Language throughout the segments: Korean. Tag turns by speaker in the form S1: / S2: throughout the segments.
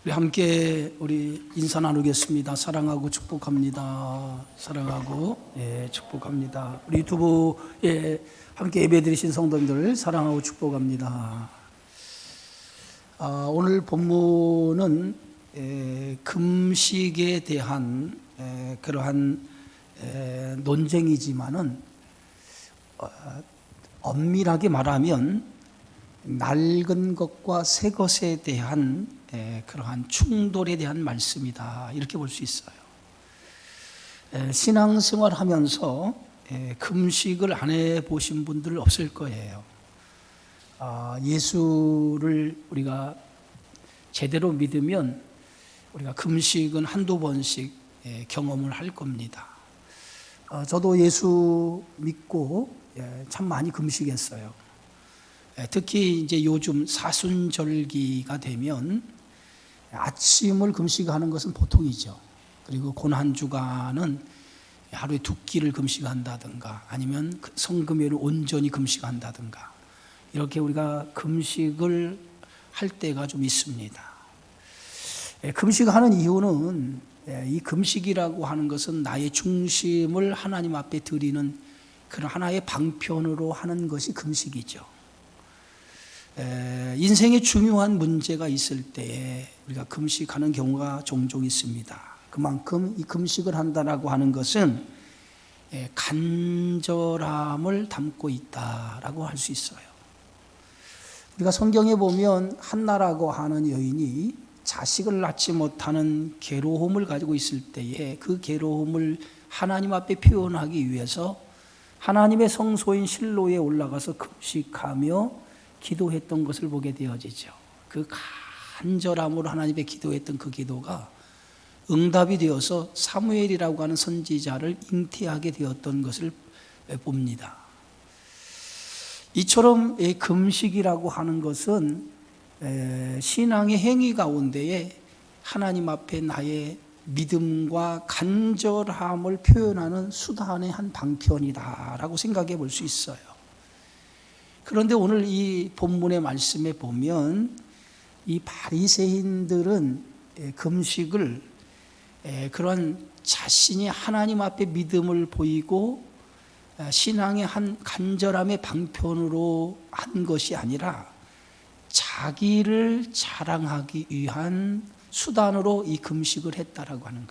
S1: 우리 함께 인사 나누겠습니다. 사랑하고 축복합니다. 사랑하고 축복합니다. 우리 유튜브에 함께 예배드리신 성도님들 사랑하고 축복합니다. 오늘 본문은 금식에 대한 그러한 논쟁이지만은 엄밀하게 말하면 낡은 것과 새 것에 대한 그러한 충돌에 대한 말씀이다, 이렇게 볼 수 있어요. 신앙생활 하면서 금식을 안 해보신 분들 없을 거예요. 예수를 우리가 제대로 믿으면 우리가 금식은 한두 번씩 경험을 할 겁니다. 저도 예수 믿고 참 많이 금식했어요. 특히 이제 요즘 사순절기가 되면 아침을 금식하는 것은 보통이죠. 그리고 고난주간은 하루에 2끼를 금식한다든가 아니면 성금요일을 온전히 금식한다든가 이렇게 우리가 금식을 할 때가 좀 있습니다. 금식하는 이유는 이 금식이라고 하는 것은 나의 중심을 하나님 앞에 드리는 그런 하나의 방편으로 하는 것이 금식이죠. 인생에 중요한 문제가 있을 때에 우리가 금식하는 경우가 종종 있습니다. 그만큼 이 금식을 한다라고 하는 것은 간절함을 담고 있다라고 할 수 있어요. 우리가 성경에 보면 한나라고 하는 여인이 자식을 낳지 못하는 괴로움을 가지고 있을 때에 그 괴로움을 하나님 앞에 표현하기 위해서 하나님의 성소인 실로에 올라가서 금식하며 기도했던 것을 보게 되어지죠. 그 간절함으로 하나님께 기도했던 그 기도가 응답이 되어서 사무엘이라고 하는 선지자를 잉태하게 되었던 것을 봅니다. 이처럼 금식이라고 하는 것은 신앙의 행위 가운데에 하나님 앞에 나의 믿음과 간절함을 표현하는 수단의 한 방편이다라고 생각해 볼 수 있어요. 그런데 오늘 이 본문의 말씀에 보면 이 바리새인들은 금식을 그런 자신이 하나님 앞에 믿음을 보이고 신앙의 한 간절함의 방편으로 한 것이 아니라 자기를 자랑하기 위한 수단으로 이 금식을 했다라고 하는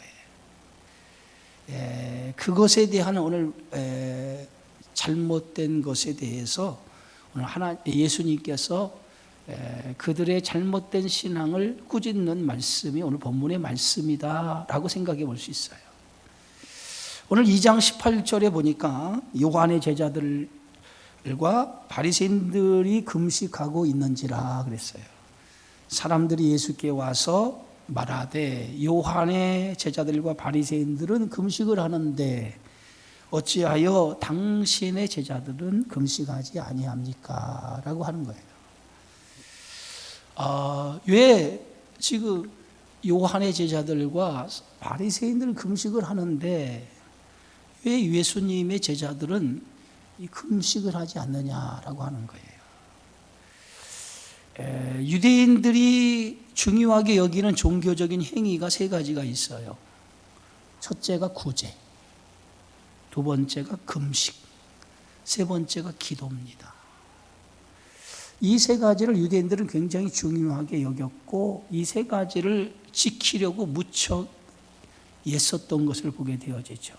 S1: 거예요. 그것에 대한 오늘 잘못된 것에 대해서 오늘 예수님께서 그들의 잘못된 신앙을 꾸짖는 말씀이 오늘 본문의 말씀이다라고 생각해 볼 수 있어요. 오늘 2장 18절에 보니까 요한의 제자들과 바리새인들이 금식하고 있는지라 그랬어요. 사람들이 예수께 와서 말하되 요한의 제자들과 바리새인들은 금식을 하는데 어찌하여 당신의 제자들은 금식하지 아니합니까? 라고 하는 거예요. 왜 지금 요한의 제자들과 바리새인들은 금식을 하는데 왜 예수님의 제자들은 이 금식을 하지 않느냐라고 하는 거예요. 유대인들이 중요하게 여기는 종교적인 행위가 3가지가 있어요. 첫째가 구제, 두 번째가 금식, 세 번째가 기도입니다. 이 3가지를 유대인들은 굉장히 중요하게 여겼고 이 3가지를 지키려고 무척 애썼던 것을 보게 되어지죠.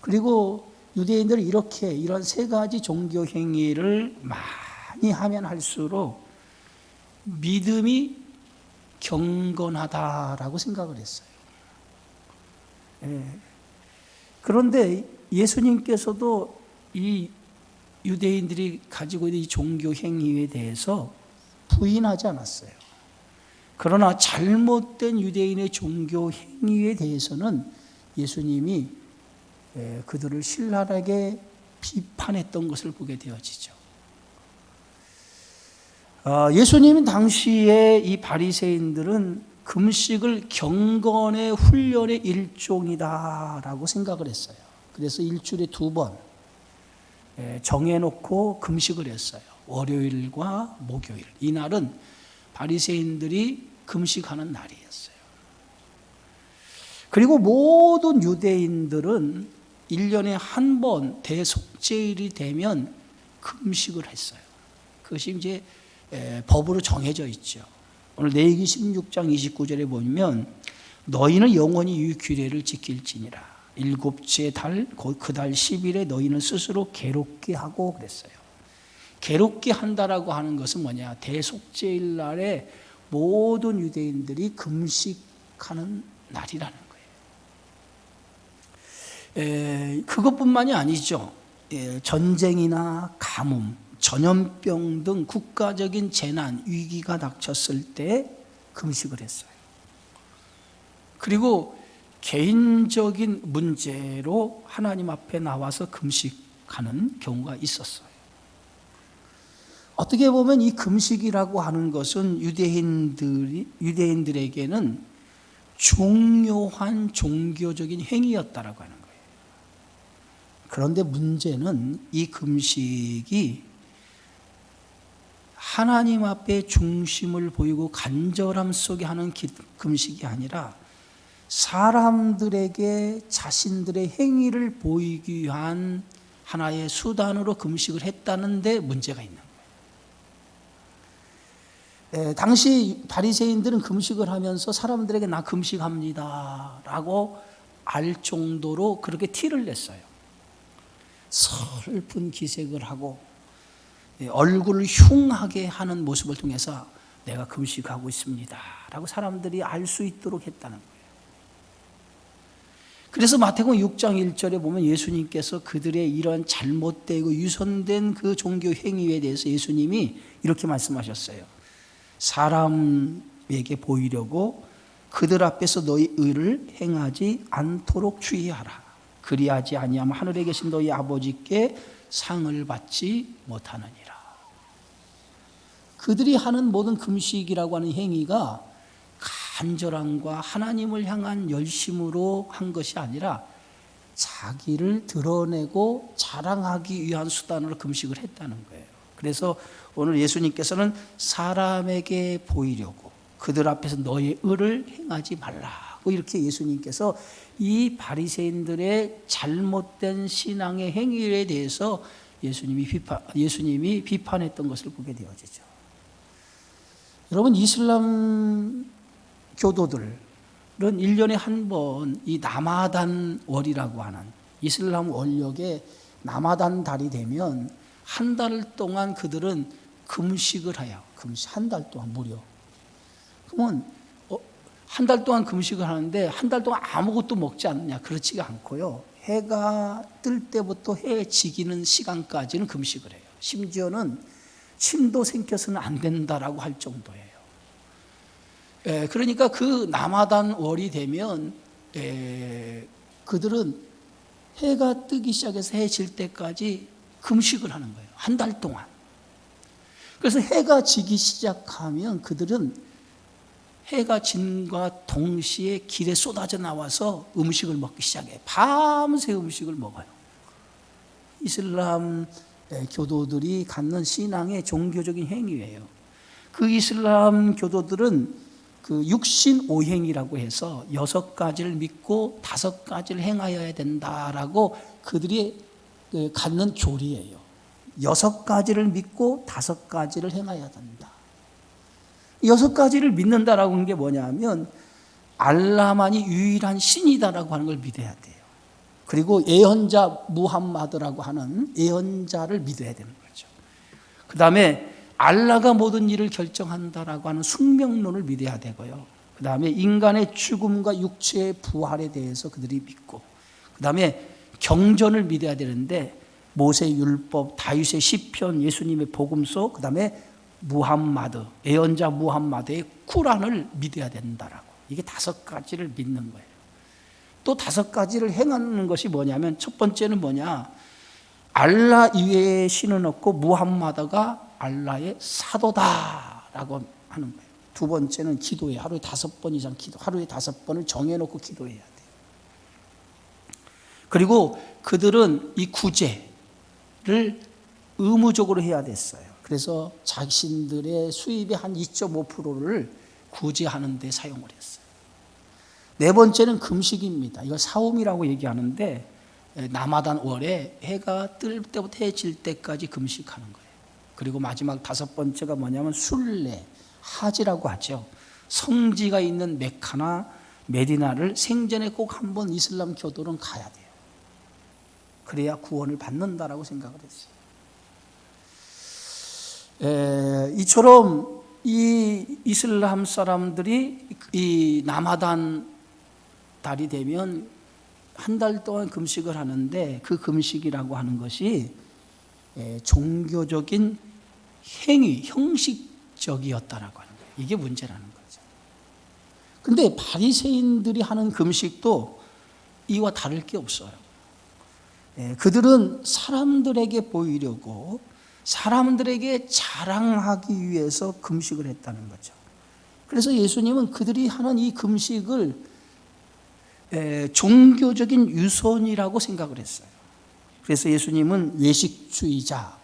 S1: 그리고 유대인들은 이런 3가지 종교 행위를 많이 하면 할수록 믿음이 경건하다라고 생각을 했어요. 그런데 예수님께서도 이 유대인들이 가지고 있는 이 종교 행위에 대해서 부인하지 않았어요. 그러나 잘못된 유대인의 종교 행위에 대해서는 예수님이 그들을 신랄하게 비판했던 것을 보게 되어지죠. 예수님 당시에 이 바리새인들은 금식을 경건의 훈련의 일종이다라고 생각을 했어요. 그래서 일주일에 2번 정해놓고 금식을 했어요. 월요일과 목요일. 이날은 바리새인들이 금식하는 날이었어요. 그리고 모든 유대인들은 1년에 한 번 대속죄일이 되면 금식을 했어요. 그것이 이제 법으로 정해져 있죠. 오늘 레위기 16장 29절에 보면 너희는 영원히 이 규례를 지킬지니라. 일곱째 달 그 달 10일에 너희는 스스로 괴롭게 하고 그랬어요. 괴롭게 한다라고 하는 것은 뭐냐? 대속죄일 날에 모든 유대인들이 금식하는 날이라는 거예요. 그것뿐만이 아니죠. 전쟁이나 가뭄, 전염병 등 국가적인 재난, 위기가 닥쳤을 때 금식을 했어요. 그리고 개인적인 문제로 하나님 앞에 나와서 금식하는 경우가 있었어요. 어떻게 보면 이 금식이라고 하는 것은 유대인들에게는 중요한 종교적인 행위였다라고 하는 거예요. 그런데 문제는 이 금식이 하나님 앞에 중심을 보이고 간절함 속에 하는 금식이 아니라 사람들에게 자신들의 행위를 보이기 위한 하나의 수단으로 금식을 했다는 데 문제가 있는 거예요. 당시 바리새인들은 금식을 하면서 사람들에게 나 금식합니다 라고 알 정도로 그렇게 티를 냈어요. 슬픈 기색을 하고 얼굴을 흉하게 하는 모습을 통해서 내가 금식하고 있습니다 라고 사람들이 알 수 있도록 했다는 거예요. 그래서 마태복음 6장 1절에 보면 예수님께서 그들의 이런 잘못되고 유선된 그 종교 행위에 대해서 예수님이 이렇게 말씀하셨어요. 사람에게 보이려고 그들 앞에서 너희 의를 행하지 않도록 주의하라. 그리하지 아니하면 하늘에 계신 너희 아버지께 상을 받지 못하느니라. 그들이 하는 모든 금식이라고 하는 행위가 간절함과 하나님을 향한 열심으로 한 것이 아니라 자기를 드러내고 자랑하기 위한 수단으로 금식을 했다는 거예요. 그래서 오늘 예수님께서는 사람에게 보이려고 그들 앞에서 너의 의를 행하지 말라고 이렇게 예수님께서 이 바리새인들의 잘못된 신앙의 행위에 대해서 예수님이 비판했던 것을 보게 되어지죠. 여러분, 이슬람 교도들은 1년에 한 번 이 라마단 월이라고 하는 이슬람 월력에 라마단 달이 되면 한 달 동안 그들은 금식을 해요. 한 달 동안 무려. 그러면 한 달 동안 금식을 하는데 한 달 동안 아무것도 먹지 않느냐? 그렇지가 않고요. 해가 뜰 때부터 해 지기는 시간까지는 금식을 해요. 심지어는 침도 생겨서는 안 된다라고 할 정도예요. 그러니까 그 라마단 월이 되면 그들은 해가 뜨기 시작해서 해 질 때까지 금식을 하는 거예요. 한 달 동안. 그래서 해가 지기 시작하면 그들은 해가 진과 동시에 길에 쏟아져 나와서 음식을 먹기 시작해요. 밤새 음식을 먹어요. 이슬람 교도들이 갖는 신앙의 종교적인 행위예요. 그 이슬람 교도들은 그 육신오행이라고 해서 6가지를 믿고 5가지를 행하여야 된다라고 그들이 갖는 교리예요. 6가지를 믿고 5가지를 행해야 된다. 6가지를 믿는다라고 하는 게 뭐냐면 알라만이 유일한 신이다라고 하는 걸 믿어야 돼요. 그리고 예언자 무함마드라고 하는 예언자를 믿어야 되는 거죠. 그 다음에 알라가 모든 일을 결정한다라고 하는 숙명론을 믿어야 되고요. 그 다음에 인간의 죽음과 육체의 부활에 대해서 그들이 믿고, 그 다음에 경전을 믿어야 되는데 모세의 율법, 다윗의 시편, 예수님의 복음서, 그 다음에 무함마드, 예언자 무함마드의 쿠란을 믿어야 된다라고. 이게 5가지를 믿는 거예요. 또 5가지를 행하는 것이 뭐냐면 첫 번째는 뭐냐? 알라 이외의 신은 없고 무함마드가 알라의 사도다라고 하는 거예요. 두 번째는 기도예요. 하루에 5번 이상 기도, 하루에 5번을 정해놓고 기도해야 돼요. 그리고 그들은 이 구제를 의무적으로 해야 됐어요. 그래서 자신들의 수입의 한 2.5%를 구제하는 데 사용을 했어요. 네 번째는 금식입니다. 이거 사움이라고 얘기하는데 남아단 월에 해가 뜰 때부터 해 질 때까지 금식하는 거예요. 그리고 마지막 다섯 번째가 뭐냐면 순례, 하지라고 하죠. 성지가 있는 메카나 메디나를 생전에 꼭 한번 이슬람 교도는 가야 돼요. 그래야 구원을 받는다라고 생각을 했어요. 이처럼 이 이슬람 사람들이 이 라마단 달이 되면 한 달 동안 금식을 하는데 그 금식이라고 하는 것이 종교적인 행위, 형식적이었다라고 하는 거예요. 이게 문제라는 거죠. 그런데 바리새인들이 하는 금식도 이와 다를 게 없어요. 그들은 사람들에게 보이려고, 사람들에게 자랑하기 위해서 금식을 했다는 거죠. 그래서 예수님은 그들이 하는 이 금식을 종교적인 유선이라고 생각을 했어요. 그래서 예수님은 외식주의자,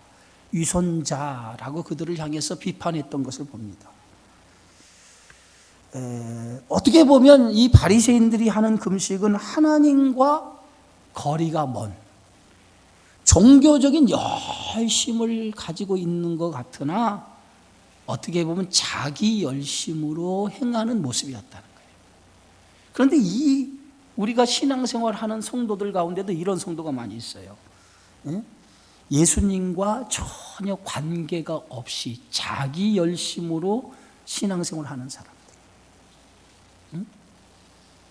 S1: 위선자라고 그들을 향해서 비판했던 것을 봅니다. 어떻게 보면 이 바리새인들이 하는 금식은 하나님과 거리가 먼 종교적인 열심을 가지고 있는 것 같으나 어떻게 보면 자기 열심으로 행하는 모습이었다는 거예요. 그런데 우리가 신앙생활하는 성도들 가운데도 이런 성도가 많이 있어요. 예수님과 전혀 관계가 없이 자기 열심으로 신앙생활하는 사람들.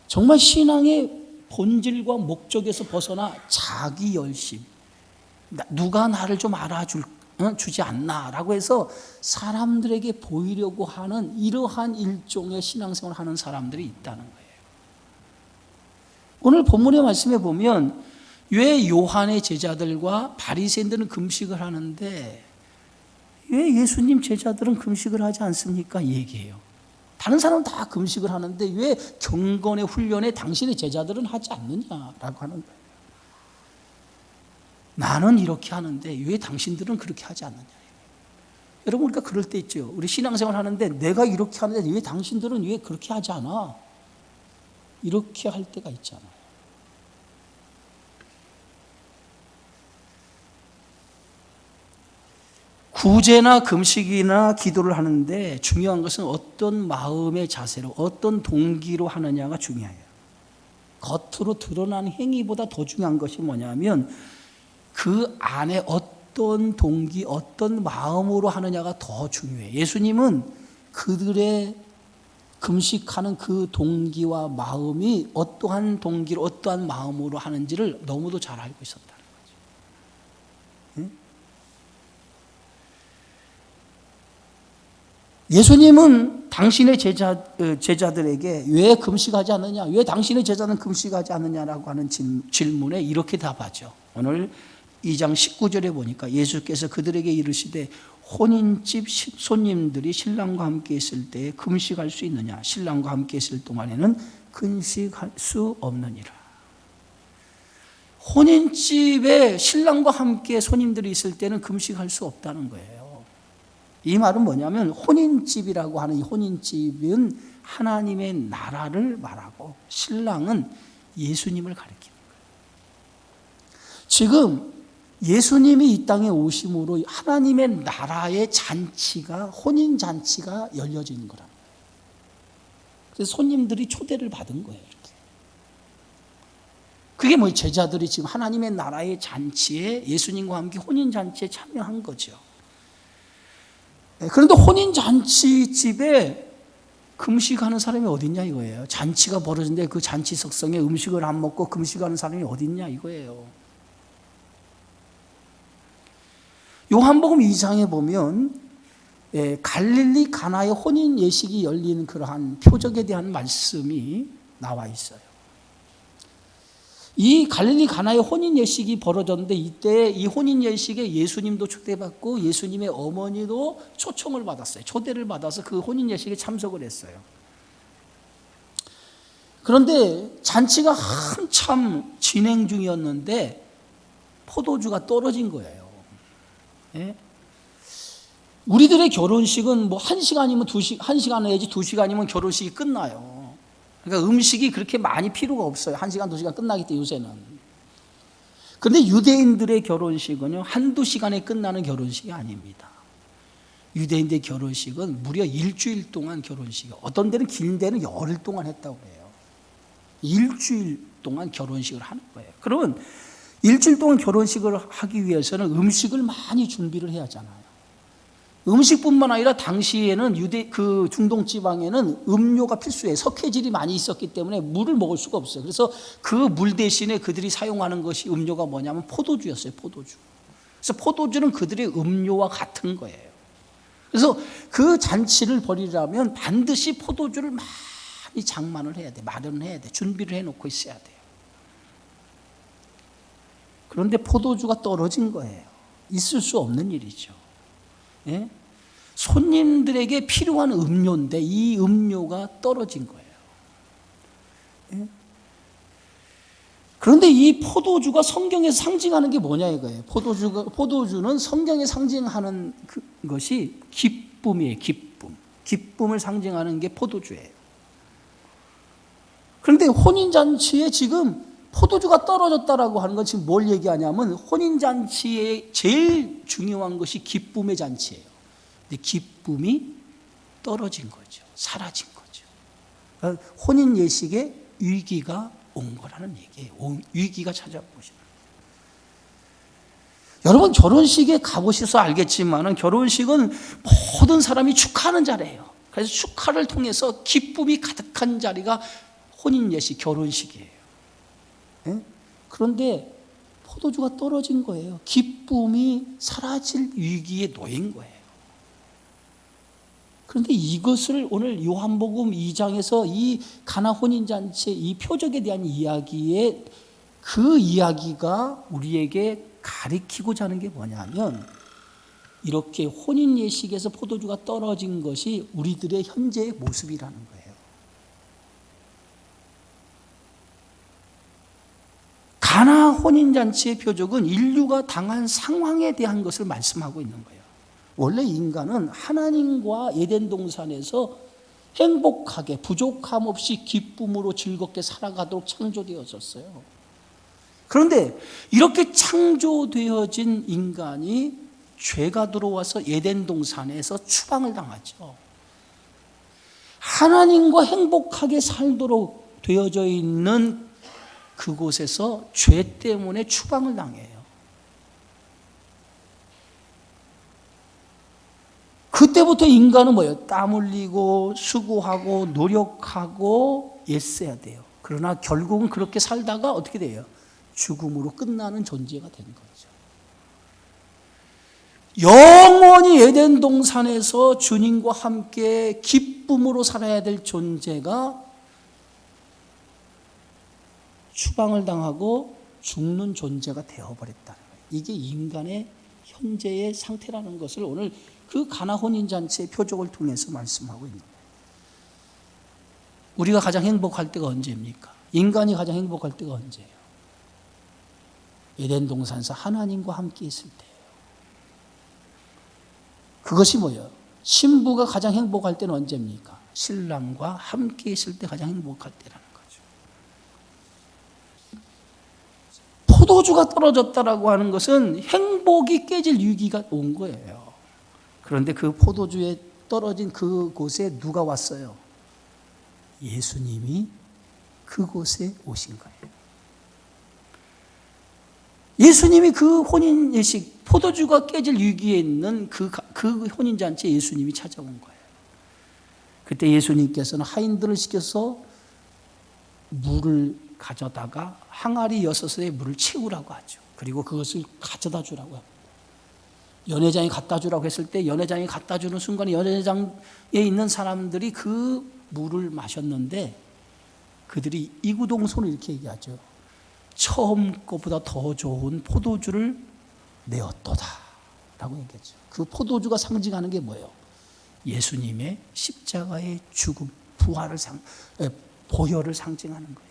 S1: 정말 신앙의 본질과 목적에서 벗어나 자기 열심, 누가 나를 좀 알아주지 않나라고 해서 사람들에게 보이려고 하는 이러한 일종의 신앙생활을 하는 사람들이 있다는 거예요. 오늘 본문의 말씀에 보면 왜 요한의 제자들과 바리새인들은 금식을 하는데 왜 예수님 제자들은 금식을 하지 않습니까? 얘기해요. 다른 사람은 다 금식을 하는데 왜 경건의 훈련에 당신의 제자들은 하지 않느냐라고 하는 거예요. 나는 이렇게 하는데 왜 당신들은 그렇게 하지 않느냐. 여러분, 우리가 그럴 때 있죠. 우리 신앙생활 하는데 내가 이렇게 하는데 왜 당신들은 왜 그렇게 하지 않아? 이렇게 할 때가 있잖아요. 구제나 금식이나 기도를 하는데 중요한 것은 어떤 마음의 자세로, 어떤 동기로 하느냐가 중요해요. 겉으로 드러난 행위보다 더 중요한 것이 뭐냐면 그 안에 어떤 동기, 어떤 마음으로 하느냐가 더 중요해요. 예수님은 그들의 금식하는 그 동기와 마음이 어떠한 동기로, 어떠한 마음으로 하는지를 너무도 잘 알고 있었다는 거죠. 응? 예수님은 당신의 제자들에게 왜 금식하지 않느냐, 왜 당신의 제자는 금식하지 않느냐라고 하는 질문에 이렇게 답하죠. 오늘 2장 19절에 보니까 예수께서 그들에게 이르시되 혼인집 손님들이 신랑과 함께 있을 때에 금식할 수 있느냐, 신랑과 함께 있을 동안에는 금식할 수 없느니라. 혼인집에 신랑과 함께 손님들이 있을 때는 금식할 수 없다는 거예요. 이 말은 뭐냐면 혼인집이라고 하는 이 혼인집은 하나님의 나라를 말하고 신랑은 예수님을 가리키는 거예요. 지금 예수님이 이 땅에 오심으로 하나님의 나라의 잔치가, 혼인잔치가 열려진 거랍니다. 그래서 손님들이 초대를 받은 거예요. 이렇게. 그게 뭐 제자들이 지금 하나님의 나라의 잔치에 예수님과 함께 혼인잔치에 참여한 거죠. 그런데 혼인잔치 집에 금식하는 사람이 어딨냐 이거예요. 잔치가 벌어졌는데 그 잔치 석상에 음식을 안 먹고 금식하는 사람이 어딨냐 이거예요. 요한복음 2장에 보면 갈릴리 가나의 혼인 예식이 열리는 그러한 표적에 대한 말씀이 나와 있어요. 이 갈릴리 가나의 혼인 예식이 벌어졌는데 이때 이 혼인 예식에 예수님도 초대받고 예수님의 어머니도 초청을 받았어요. 초대를 받아서 그 혼인 예식에 참석을 했어요. 그런데 잔치가 한참 진행 중이었는데 포도주가 떨어진 거예요. 예? 우리들의 결혼식은 뭐 1시간이면 1시간 내지 2시간이면 결혼식이 끝나요. 그러니까 음식이 그렇게 많이 필요가 없어요. 1시간, 2시간 끝나기 때문에 요새는. 그런데 유대인들의 결혼식은요, 한두 시간에 끝나는 결혼식이 아닙니다. 유대인들의 결혼식은 무려 일주일 동안 결혼식이에요. 어떤 데는 긴 데는 열흘 동안 했다고 해요. 일주일 동안 결혼식을 하는 거예요. 그러면 일주일 동안 결혼식을 하기 위해서는 음식을 많이 준비를 해야 하잖아요. 음식뿐만 아니라 당시에는 그 중동 지방에는 음료가 필수예요. 석회질이 많이 있었기 때문에 물을 먹을 수가 없어요. 그래서 그 물 대신에 그들이 사용하는 것이 음료가 뭐냐면 포도주였어요. 포도주. 그래서 포도주는 그들의 음료와 같은 거예요. 그래서 그 잔치를 벌이려면 반드시 포도주를 많이 장만을 해야 돼. 마련을 해야 돼. 준비를 해놓고 있어야 돼요. 그런데 포도주가 떨어진 거예요. 있을 수 없는 일이죠. 예? 손님들에게 필요한 음료인데 이 음료가 떨어진 거예요. 예? 그런데 이 포도주가 성경에서 상징하는 게 뭐냐 이거예요. 포도주는 성경에 상징하는 것이 기쁨이에요. 기쁨을 상징하는 게 포도주예요. 그런데 혼인잔치에 지금 포도주가 떨어졌다라고 하는 건 지금 뭘 얘기하냐면 혼인잔치에 제일 중요한 것이 기쁨의 잔치예요. 근데 기쁨이 떨어진 거죠. 사라진 거죠. 혼인 예식에 위기가 온 거라는 얘기예요. 위기가 찾아온 것이다. 여러분 결혼식에 가보셔서 알겠지만 결혼식은 모든 사람이 축하하는 자리예요. 그래서 축하를 통해서 기쁨이 가득한 자리가 혼인 예식, 결혼식이에요. 예? 그런데 포도주가 떨어진 거예요. 기쁨이 사라질 위기에 놓인 거예요. 그런데 이것을 오늘 요한복음 2장에서 이 가나 혼인잔치의 이 표적에 대한 이야기에 그 이야기가 우리에게 가리키고자 하는 게 뭐냐면 이렇게 혼인 예식에서 포도주가 떨어진 것이 우리들의 현재의 모습이라는 거예요. 가나 혼인잔치의 표적은 인류가 당한 상황에 대한 것을 말씀하고 있는 거예요. 원래 인간은 하나님과 에덴 동산에서 행복하게 부족함 없이 기쁨으로 즐겁게 살아가도록 창조되었었어요. 그런데 이렇게 창조되어진 인간이 죄가 들어와서 에덴 동산에서 추방을 당하죠. 하나님과 행복하게 살도록 되어져 있는 그곳에서 죄 때문에 추방을 당해요. 그때부터 인간은 뭐예요? 땀 흘리고 수고하고 노력하고 애써야 돼요. 그러나 결국은 그렇게 살다가 어떻게 돼요? 죽음으로 끝나는 존재가 된 거죠. 영원히 에덴 동산에서 주님과 함께 기쁨으로 살아야 될 존재가 추방을 당하고 죽는 존재가 되어버렸다는 거예요. 이게 인간의 현재의 상태라는 것을 오늘 그 가나 혼인잔치의 표적을 통해서 말씀하고 있는 거예요. 우리가 가장 행복할 때가 언제입니까? 인간이 가장 행복할 때가 언제예요? 에덴 동산에서 하나님과 함께 있을 때예요. 그것이 뭐예요? 신부가 가장 행복할 때는 언제입니까? 신랑과 함께 있을 때 가장 행복할 때라는 거죠. 포도주가 떨어졌다라고 하는 것은 행복이 깨질 위기가 온 거예요. 그런데 그 포도주에 떨어진 그곳에 누가 왔어요? 예수님이 그곳에 오신 거예요. 예수님이 그 혼인 예식, 포도주가 깨질 위기에 있는 그 혼인잔치에 예수님이 찾아온 거예요. 그때 예수님께서는 하인들을 시켜서 물을 가져다가 항아리 6에 물을 채우라고 하죠. 그리고 그것을 가져다 주라고 합니다. 연회장에 갖다 주라고 했을 때 연회장에 갖다 주는 순간에 연회장에 있는 사람들이 그 물을 마셨는데 그들이 이구동성으로 이렇게 얘기하죠. 처음 것보다 더 좋은 포도주를 내었도다 라고 얘기했죠. 그 포도주가 상징하는 게 뭐예요? 예수님의 십자가의 죽음, 부활을 보혈을 상징하는 거예요.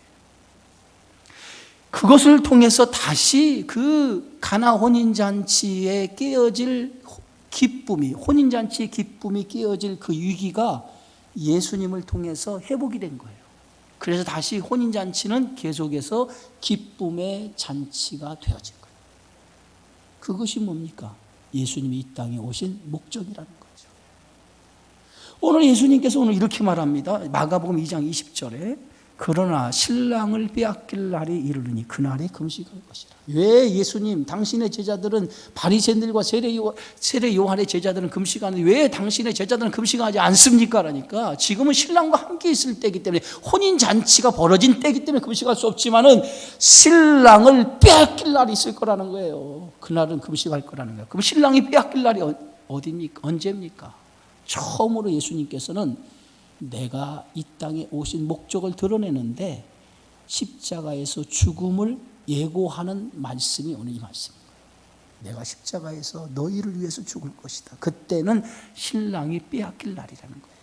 S1: 그것을 통해서 다시 그 가나 혼인잔치에 깨어질 기쁨이, 혼인잔치의 기쁨이 깨어질 그 위기가 예수님을 통해서 회복이 된 거예요. 그래서 다시 혼인잔치는 계속해서 기쁨의 잔치가 되어진 거예요. 그것이 뭡니까? 예수님이 이 땅에 오신 목적이라는 거죠. 오늘 예수님께서 오늘 이렇게 말합니다. 마가복음 2장 20절에 그러나 신랑을 빼앗길 날이 이르르니 그날에 금식할 것이라. 왜 예수님, 당신의 제자들은 바리새인들과 세례 요한의 제자들은 금식하는데 왜 당신의 제자들은 금식하지 않습니까? 그러니까 지금은 신랑과 함께 있을 때이기 때문에, 혼인 잔치가 벌어진 때이기 때문에 금식할 수 없지만은 신랑을 빼앗길 날이 있을 거라는 거예요. 그날은 금식할 거라는 거예요. 그럼 신랑이 빼앗길 날이 어디입니까? 언제입니까? 처음으로 예수님께서는 내가 이 땅에 오신 목적을 드러내는데 십자가에서 죽음을 예고하는 말씀이 오늘 이 말씀인 거예요. 내가 십자가에서 너희를 위해서 죽을 것이다. 그때는 신랑이 빼앗길 날이라는 거예요.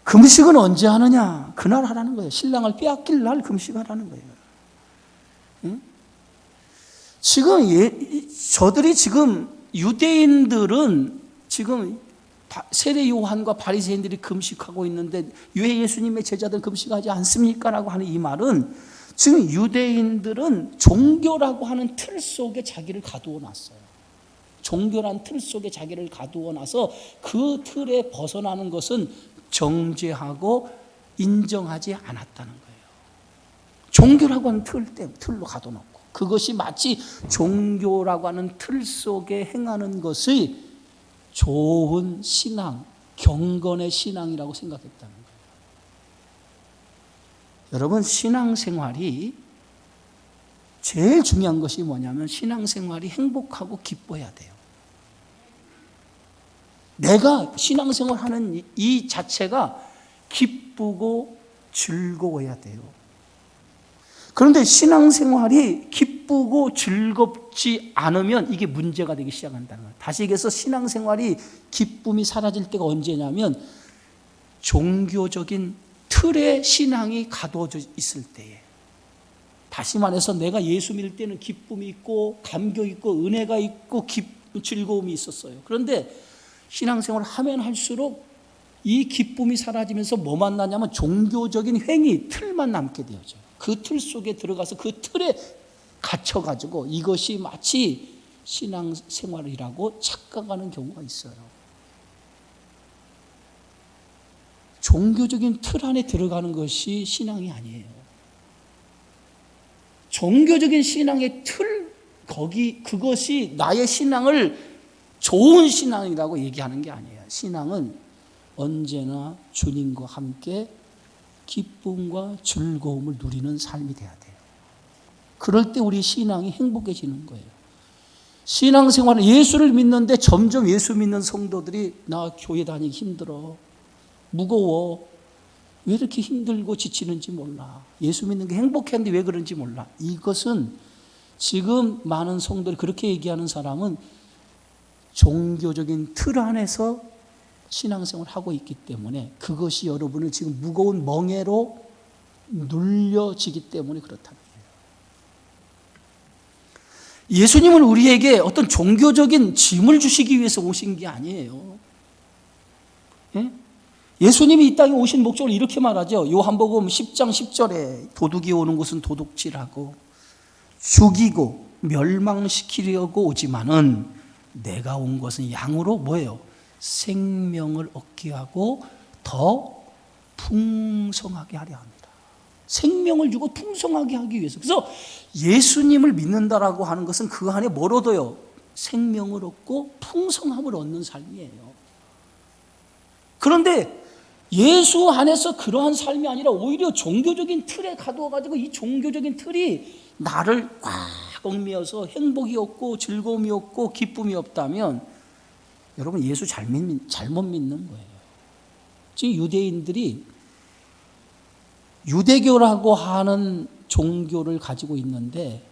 S1: 금식은 언제 하느냐? 그날 하라는 거예요. 신랑을 빼앗길 날 금식하라는 거예요. 응? 지금 저들이 지금 유대인들은 지금 세례 요한과 바리새인들이 금식하고 있는데 왜 예수님의 제자들 금식하지 않습니까? 라고 하는 이 말은 지금 유대인들은 종교라고 하는 틀 속에 자기를 가두어 놨어요. 종교란 틀 속에 자기를 가두어 놔서 그 틀에 벗어나는 것은 정죄하고 인정하지 않았다는 거예요. 종교라고 하는 틀로 가둬놓고 그것이 마치 종교라고 하는 틀 속에 행하는 것이 좋은 신앙, 경건의 신앙이라고 생각했다는 거예요. 여러분, 신앙생활이 제일 중요한 것이 뭐냐면 신앙생활이 행복하고 기뻐야 돼요. 내가 신앙생활하는 이 자체가 기쁘고 즐거워야 돼요. 그런데 신앙생활이 기쁘고 즐겁지 않으면 이게 문제가 되기 시작한다는 거예요. 다시 얘기해서 신앙생활이 기쁨이 사라질 때가 언제냐면 종교적인 틀의 신앙이 가두어져 있을 때에. 다시 말해서 내가 예수 믿을 때는 기쁨이 있고 감격이 있고 은혜가 있고 즐거움이 있었어요. 그런데 신앙생활을 하면 할수록 이 기쁨이 사라지면서 뭐만 나냐면 종교적인 행위, 틀만 남게 되어져요. 그 틀 속에 들어가서 그 틀에 갇혀가지고 이것이 마치 신앙생활이라고 착각하는 경우가 있어요. 종교적인 틀 안에 들어가는 것이 신앙이 아니에요. 종교적인 신앙의 틀, 그것이 나의 신앙을 좋은 신앙이라고 얘기하는 게 아니에요. 신앙은 언제나 주님과 함께 기쁨과 즐거움을 누리는 삶이 돼야 돼요. 그럴 때 우리 신앙이 행복해지는 거예요. 신앙생활은 예수를 믿는데 점점 예수 믿는 성도들이 나 교회 다니기 힘들어, 무거워, 왜 이렇게 힘들고 지치는지 몰라. 예수 믿는 게 행복했는데 왜 그런지 몰라. 이것은 지금 많은 성도들이 그렇게 얘기하는 사람은 종교적인 틀 안에서 신앙생활을 하고 있기 때문에 그것이 여러분을 지금 무거운 멍에로 눌려지기 때문에 그렇다는 거예요. 예수님은 우리에게 어떤 종교적인 짐을 주시기 위해서 오신 게 아니에요. 예? 예수님이 이 땅에 오신 목적을 이렇게 말하죠. 요한복음 10장 10절에 도둑이 오는 곳은 도둑질하고 죽이고 멸망시키려고 오지만은 내가 온 것은 양으로 뭐예요? 생명을 얻게 하고 더 풍성하게 하려 합니다. 생명을 주고 풍성하게 하기 위해서. 그래서 예수님을 믿는다라고 하는 것은 그 안에 뭘 얻어요? 생명을 얻고 풍성함을 얻는 삶이에요. 그런데 예수 안에서 그러한 삶이 아니라 오히려 종교적인 틀에 가두어가지고 이 종교적인 틀이 나를 꽉 얽매여서 행복이 없고 즐거움이 없고 기쁨이 없다면 여러분 예수 잘못 믿는 거예요. 지금 유대인들이 유대교라고 하는 종교를 가지고 있는데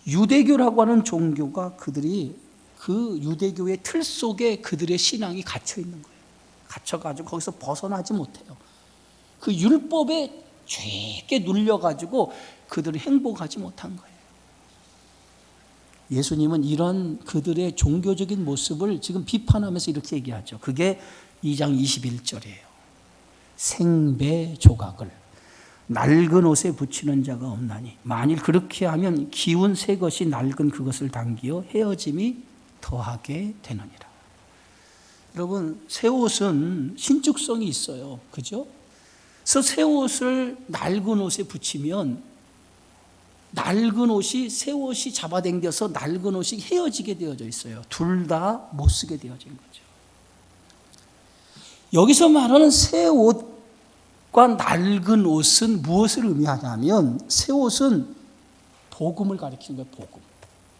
S1: 유대교라고 하는 종교가 그들이 그 유대교의 틀 속에 그들의 신앙이 갇혀 있는 거예요. 갇혀가지고 거기서 벗어나지 못해요. 그 율법에 죄게 눌려가지고 그들이 행복하지 못한 거예요. 예수님은 이런 그들의 종교적인 모습을 지금 비판하면서 이렇게 얘기하죠. 그게 2장 21절이에요. 생배 조각을 낡은 옷에 붙이는 자가 없나니 만일 그렇게 하면 기운 새 것이 낡은 그것을 당기어 헤어짐이 더하게 되느니라. 여러분, 새 옷은 신축성이 있어요. 그죠? 그래서 새 옷을 낡은 옷에 붙이면 낡은 옷이 새 옷이 잡아당겨서 낡은 옷이 헤어지게 되어져 있어요. 둘 다 못 쓰게 되어진 거죠. 여기서 말하는 새 옷과 낡은 옷은 무엇을 의미하냐면 새 옷은 복음을 가리키는 거예요. 복음.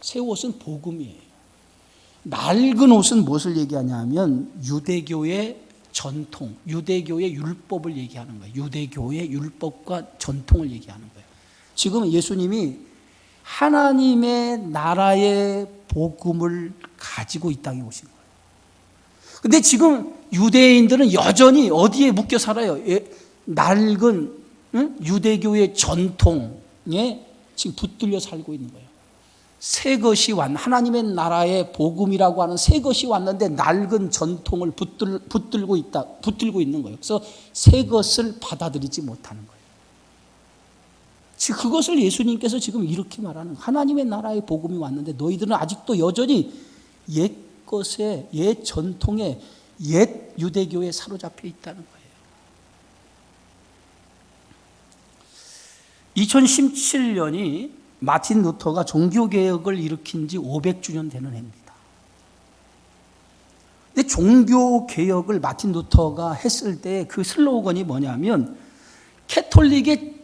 S1: 새 옷은 복음이에요. 낡은 옷은 무엇을 얘기하냐면 유대교의 전통, 유대교의 율법을 얘기하는 거예요. 유대교의 율법과 전통을 얘기하는 거예요. 지금 예수님이 하나님의 나라의 복음을 가지고 이 땅에 오신 거예요. 근데 지금 유대인들은 여전히 어디에 묶여 살아요? 낡은 유대교의 전통에 지금 붙들려 살고 있는 거예요. 새 것이 하나님의 나라의 복음이라고 하는 새 것이 왔는데 낡은 전통을 붙들고 있는 거예요. 그래서 새 것을 받아들이지 못하는 거예요. 지금 그것을 예수님께서 지금 이렇게 말하는 거예요. 하나님의 나라의 복음이 왔는데 너희들은 아직도 여전히 옛 것에, 옛 전통에, 옛 유대교에 사로잡혀 있다는 거예요. 2017년이 마틴 루터가 종교개혁을 일으킨 지 500주년 되는 해입니다. 근데 종교개혁을 마틴 루터가 했을 때 그 슬로건이 뭐냐면 캐톨릭의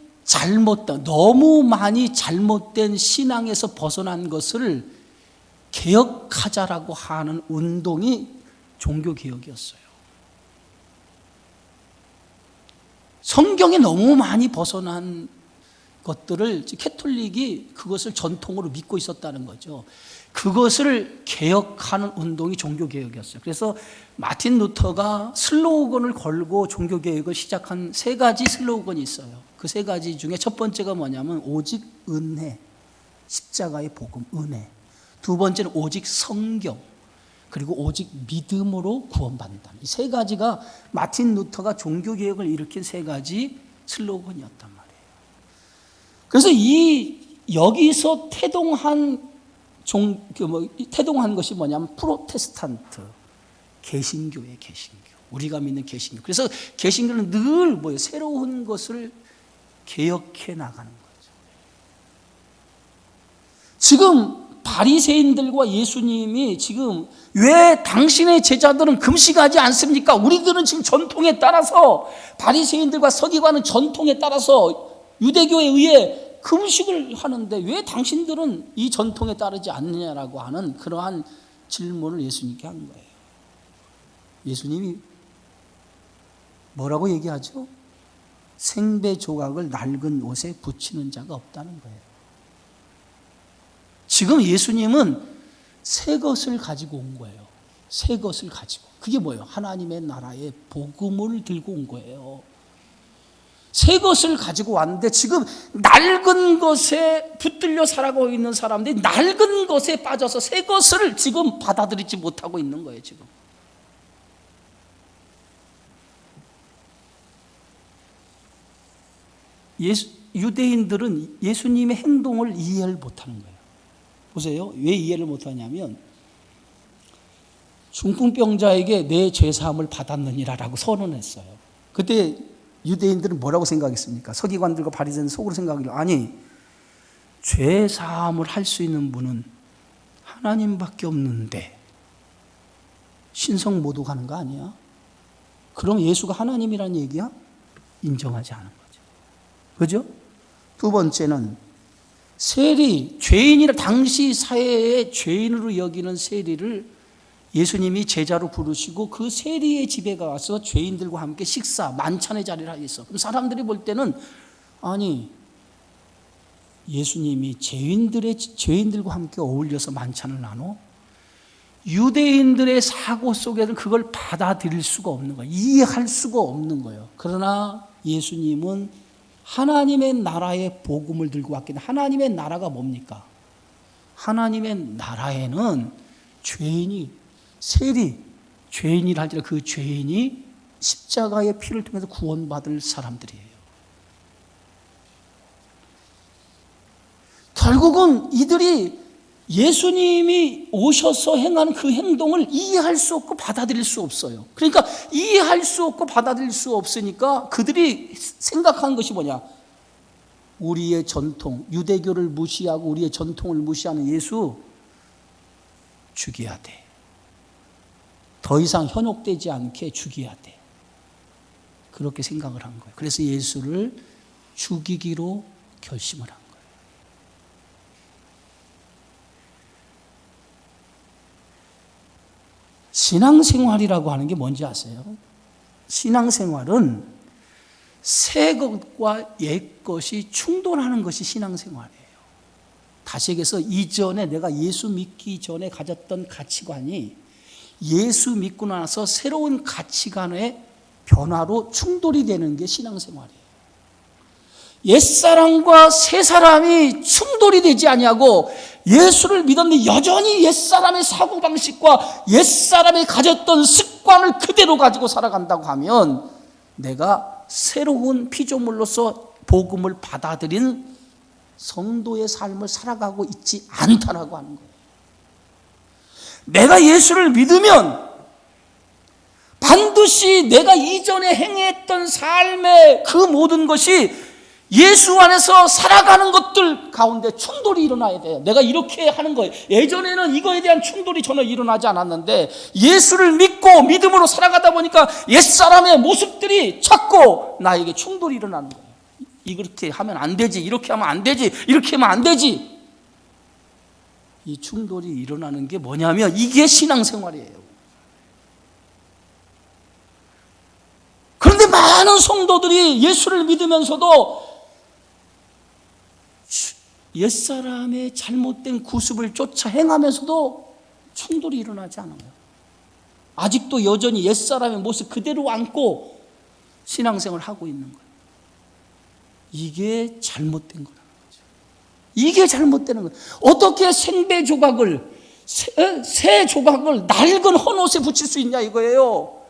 S1: 너무 많이 잘못된 신앙에서 벗어난 것을 개혁하자라고 하는 운동이 종교개혁이었어요. 성경에 너무 많이 벗어난 것들을 캐톨릭이 그것을 전통으로 믿고 있었다는 거죠. 그것을 개혁하는 운동이 종교개혁이었어요. 그래서 마틴 루터가 슬로건을 걸고 종교개혁을 시작한 세 가지 슬로건이 있어요. 그 세 가지 중에 첫 번째가 뭐냐면 오직 은혜, 십자가의 복음, 은혜. 두 번째는 오직 성경, 그리고 오직 믿음으로 구원받는다. 이 세 가지가 마틴 루터가 종교개혁을 일으킨 세 가지 슬로건이었단 말이에요. 그래서 여기서 태동한 것이 뭐냐면 프로테스탄트, 개신교의 개신교. 우리가 믿는 개신교. 그래서 개신교는 늘 새로운 것을 개혁해 나가는 거죠. 지금 바리새인들과 예수님이 지금 왜 당신의 제자들은 금식하지 않습니까? 우리들은 지금 전통에 따라서 바리새인들과 서기관은 전통에 따라서 유대교에 의해 금식을 하는데 왜 당신들은 이 전통에 따르지 않느냐라고 하는 그러한 질문을 예수님께 한 거예요. 예수님이 뭐라고 얘기하죠? 생배 조각을 낡은 옷에 붙이는 자가 없다는 거예요. 지금 예수님은 새 것을 가지고 온 거예요. 새 것을 가지고. 그게 뭐예요? 하나님의 나라의 복음을 들고 온 거예요. 새 것을 가지고 왔는데 지금 낡은 것에 붙들려 살아가고 있는 사람들이 낡은 것에 빠져서 새 것을 지금 받아들이지 못하고 있는 거예요. 지금. 유대인들은 예수님의 행동을 이해를 못하는 거예요. 보세요. 왜 이해를 못하냐면 중풍병자에게 내 죄사함을 받았느니라라고 선언했어요. 그때 유대인들은 뭐라고 생각했습니까? 서기관들과 바리새인은 속으로 생각하기를 아니 죄사함을 할 수 있는 분은 하나님밖에 없는데 신성 모독하는 거 아니야? 그럼 예수가 하나님이라는 얘기야? 인정하지 않은 거죠. 그죠? 두 번째는 세리, 당시 사회의 죄인으로 여기는 세리를 예수님이 제자로 부르시고 그 세리의 집에 가서 죄인들과 함께 식사, 만찬의 자리를 하고 있어. 그럼 사람들이 볼 때는 아니 예수님이 죄인들과 함께 어울려서 만찬을 나눠? 유대인들의 사고 속에는 그걸 받아들일 수가 없는 거예요. 이해할 수가 없는 거예요. 그러나 예수님은 하나님의 나라의 복음을 들고 왔기 때문에 하나님의 나라가 뭡니까? 하나님의 나라에는 죄인이, 죄인이라 할지라도 그 죄인이 십자가의 피를 통해서 구원받을 사람들이에요. 결국은 이들이 예수님이 오셔서 행한 그 행동을 이해할 수 없고 받아들일 수 없어요. 그러니까 이해할 수 없고 받아들일 수 없으니까 그들이 생각한 것이 뭐냐? 우리의 전통, 유대교를 무시하고 우리의 전통을 무시하는 예수 죽여야 돼. 더 이상 현혹되지 않게 죽여야 돼. 그렇게 생각을 한 거예요. 그래서 예수를 죽이기로 결심을 한 거예요. 신앙생활이라고 하는 게 뭔지 아세요? 신앙생활은 새 것과 옛 것이 충돌하는 것이 신앙생활이에요. 다시 얘기해서 이전에 내가 예수 믿기 전에 가졌던 가치관이 예수 믿고 나서 새로운 가치관의 변화로 충돌이 되는 게 신앙생활이에요. 옛사람과 새사람이 충돌이 되지 아니하고 예수를 믿었는데 여전히 옛사람의 사고방식과 옛사람이 가졌던 습관을 그대로 가지고 살아간다고 하면 내가 새로운 피조물로서 복음을 받아들인 성도의 삶을 살아가고 있지 않다라고 하는 거예요. 내가 예수를 믿으면 반드시 내가 이전에 행했던 삶의 그 모든 것이 예수 안에서 살아가는 것들 가운데 충돌이 일어나야 돼요. 내가 이렇게 하는 거예요. 예전에는 이거에 대한 충돌이 전혀 일어나지 않았는데 예수를 믿고 믿음으로 살아가다 보니까 옛사람의 모습들이 자꾸 나에게 충돌이 일어나는 거예요. 이렇게 하면 안 되지, 이렇게 하면 안 되지, 이렇게 하면 안 되지. 이 충돌이 일어나는 게 뭐냐면 이게 신앙생활이에요. 그런데 많은 성도들이 예수를 믿으면서도 옛사람의 잘못된 구습을 쫓아 행하면서도 충돌이 일어나지 않아요. 아직도 여전히 옛사람의 모습 그대로 안고 신앙생활을 하고 있는 거예요. 이게 잘못된 거라는 거죠. 이게 잘못되는 거예요. 어떻게 생배 조각을, 새 조각을 낡은 헌옷에 붙일 수 있냐 이거예요.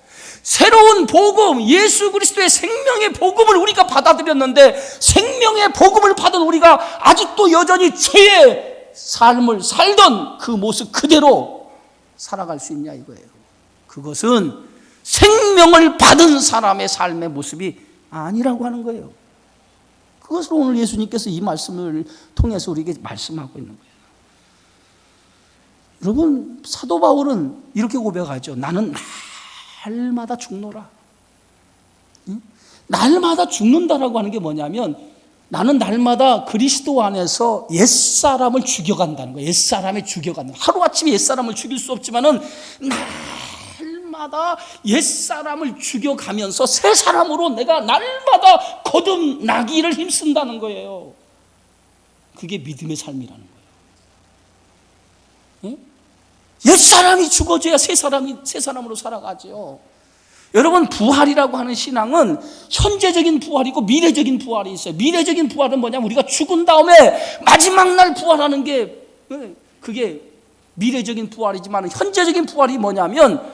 S1: 새로운 복음, 예수 그리스도의 생명의 복음을 우리가 받아들였는데 생명의 복음을 받은 우리가 아직도 여전히 죄의 삶을 살던 그 모습 그대로 살아갈 수 있냐 이거예요. 그것은 생명을 받은 사람의 삶의 모습이 아니라고 하는 거예요. 그것을 오늘 예수님께서 이 말씀을 통해서 우리에게 말씀하고 있는 거예요. 여러분, 사도 바울은 이렇게 고백하죠. 나는 날마다 죽노라. 날마다 죽는다라고 하는 게 뭐냐면 나는 날마다 그리스도 안에서 옛사람을 죽여간다는 거예요. 옛사람을 죽여간다. 하루아침에 옛사람을 죽일 수 없지만은 날마다 옛사람을 죽여가면서 새 사람으로 내가 날마다 거듭나기를 힘쓴다는 거예요. 그게 믿음의 삶이라는 거예요. 옛사람이 죽어져야 새 사람으로 살아가죠. 여러분, 부활이라고 하는 신앙은 현재적인 부활이고 미래적인 부활이 있어요. 미래적인 부활은 뭐냐면 우리가 죽은 다음에 마지막 날 부활하는 게 그게 미래적인 부활이지만 현재적인 부활이 뭐냐면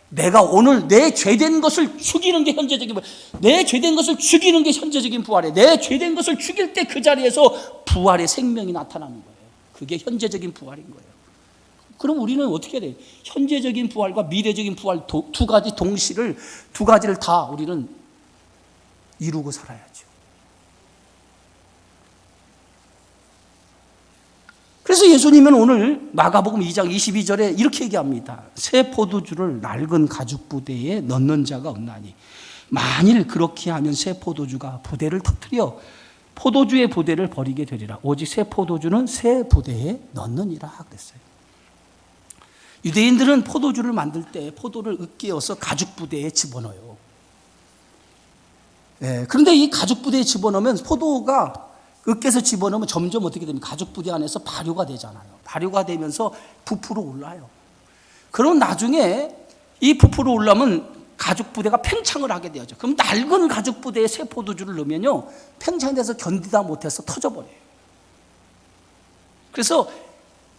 S1: 내가 오늘 내 죄된 것을 죽이는 게 현재적인 부활. 내 죄된 것을 죽이는 게 현재적인 부활이에요. 내 죄된 것을 죽일 때 그 자리에서 부활의 생명이 나타나는 거예요. 그게 현재적인 부활인 거예요. 그럼 우리는 어떻게 해야 돼요? 현재적인 부활과 미래적인 부활 두 가지를 다 우리는 이루고 살아야죠. 그래서 예수님은 오늘 마가복음 2장 22절에 이렇게 얘기합니다. 새 포도주를 낡은 가죽 부대에 넣는 자가 없나니 만일 그렇게 하면 새 포도주가 부대를 터뜨려 포도주의 부대를 버리게 되리라. 오직 새 포도주는 새 부대에 넣느니라 그랬어요. 유대인들은 포도주를 만들 때 포도를 으깨어서 가죽 부대에 집어넣어요. 그런데 이 가죽 부대에 집어넣으면 포도가 으깨서 집어넣으면 점점 어떻게 됩니까? 가죽 부대 안에서 발효가 되잖아요. 발효가 되면서 부풀어 올라요. 그럼 나중에 이 부풀어 올라면 가죽 부대가 팽창을 하게 되죠. 그럼 낡은 가죽 부대에 새 포도주를 넣으면요, 팽창돼서 견디다 못해서 터져버려요. 그래서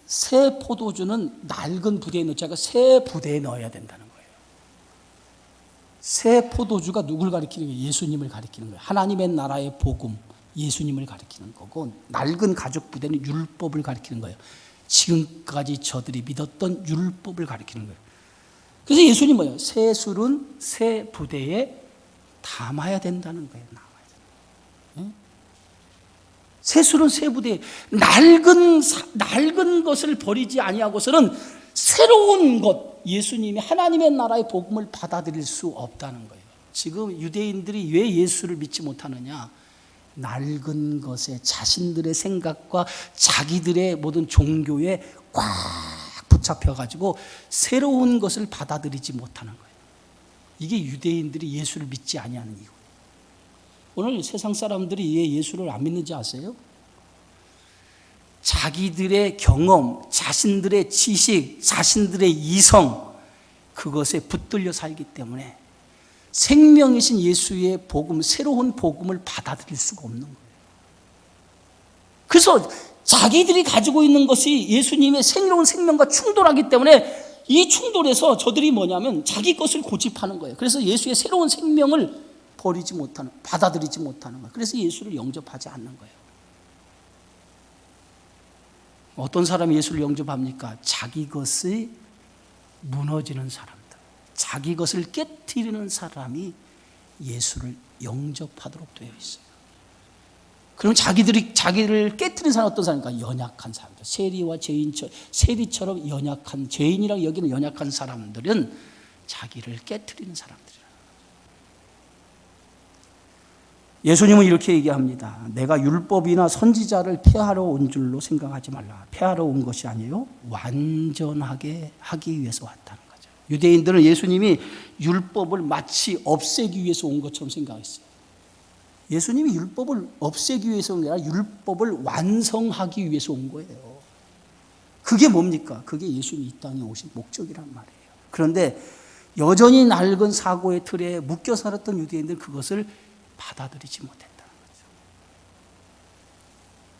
S1: 새 포도주는 낡은 부대에 넣지 않고 새 부대에 넣어야 된다는 거예요. 새 포도주가 누굴 가리키는 거예요? 예수님을 가리키는 거예요. 하나님의 나라의 복음, 예수님을 가리키는 거고, 낡은 가죽 부대는 율법을 가리키는 거예요. 지금까지 저들이 믿었던 율법을 가리키는 거예요. 그래서 예수님 뭐예요? 새 술은 새 부대에 담아야 된다는 거예요. 새 술은 새 부대에 낡은 것을 버리지 아니하고서는 새로운 것, 예수님이 하나님의 나라의 복음을 받아들일 수 없다는 거예요. 지금 유대인들이 왜 예수를 믿지 못하느냐? 낡은 것에 자신들의 생각과 자기들의 모든 종교에 꽉 붙잡혀가지고 새로운 것을 받아들이지 못하는 거예요. 이게 유대인들이 예수를 믿지 아니하는 이유. 오늘 세상 사람들이 왜 예수를 안 믿는지 아세요? 자기들의 경험, 자신들의 지식, 자신들의 이성, 그것에 붙들려 살기 때문에 생명이신 예수의 복음, 새로운 복음을 받아들일 수가 없는 거예요. 그래서 자기들이 가지고 있는 것이 예수님의 새로운 생명과 충돌하기 때문에 이 충돌에서 저들이 뭐냐면 자기 것을 고집하는 거예요. 그래서 예수의 새로운 생명을 받아들이지 못하는 거예요. 그래서 예수를 영접하지 않는 거예요. 어떤 사람이 예수를 영접합니까? 자기 것이 무너지는 사람들, 자기 것을 깨트리는 사람이 예수를 영접하도록 되어 있어요. 그럼 자기를 깨트리는 사람은 어떤 사람입니까? 연약한 사람들, 세리처럼 연약한, 죄인이라고 여기는 연약한 사람들은 자기를 깨트리는 사람들이에요. 예수님은 이렇게 얘기합니다. 내가 율법이나 선지자를 폐하러 온 줄로 생각하지 말라. 폐하러 온 것이 아니에요. 완전하게 하기 위해서 왔다는 거죠. 유대인들은 예수님이 율법을 마치 없애기 위해서 온 것처럼 생각했어요. 예수님이 율법을 없애기 위해서 온 게 아니라 율법을 완성하기 위해서 온 거예요. 그게 뭡니까? 그게 예수님이 이 땅에 오신 목적이란 말이에요. 그런데 여전히 낡은 사고의 틀에 묶여 살았던 유대인들은 그것을 받아들이지 못했다는 거죠.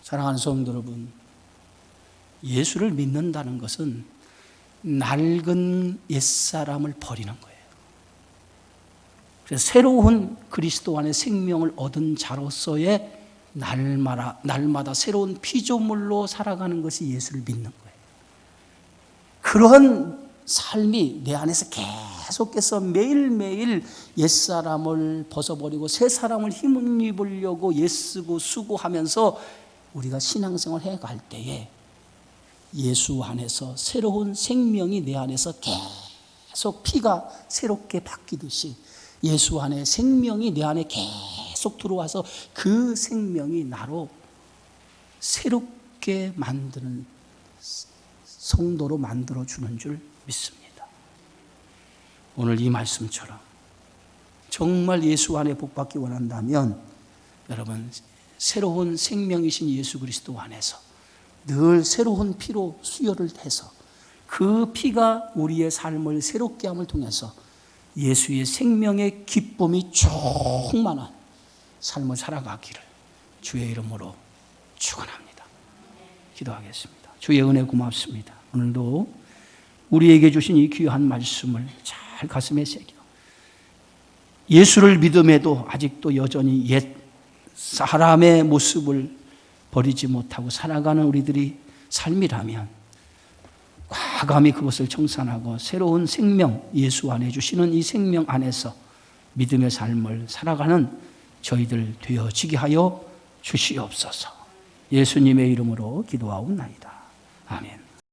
S1: 사랑하는 성도 여러분, 예수를 믿는다는 것은 낡은 옛사람을 버리는 거예요. 그래서 새로운 그리스도 안에 생명을 얻은 자로서의 날마다 새로운 피조물로 살아가는 것이 예수를 믿는 거예요. 그러한 삶이 내 안에서 계속해서 매일매일 옛사람을 벗어버리고 새 사람을 힘입으려고 애쓰고 수고하면서 우리가 신앙생활 해갈 때에 예수 안에서 새로운 생명이 내 안에서 계속 피가 새롭게 바뀌듯이 예수 안에 생명이 내 안에 계속 들어와서 그 생명이 나로 새롭게 만드는 성도로 만들어주는 줄 믿습니다. 오늘 이 말씀처럼 정말 예수 안에 복받기 원한다면 여러분 새로운 생명이신 예수 그리스도 안에서 늘 새로운 피로 수혈을 해서 그 피가 우리의 삶을 새롭게 함을 통해서 예수의 생명의 기쁨이 충만한 삶을 살아가기를 주의 이름으로 축원합니다. 기도하겠습니다. 주의 은혜 고맙습니다. 오늘도 우리에게 주신 이 귀한 말씀을 잘 가슴에 새겨 예수를 믿음에도 아직도 여전히 옛 사람의 모습을 버리지 못하고 살아가는 우리들이 삶이라면 과감히 그것을 청산하고 새로운 생명, 예수 안에 주시는 이 생명 안에서 믿음의 삶을 살아가는 저희들 되어지게 하여 주시옵소서. 예수님의 이름으로 기도하옵나이다. 아멘.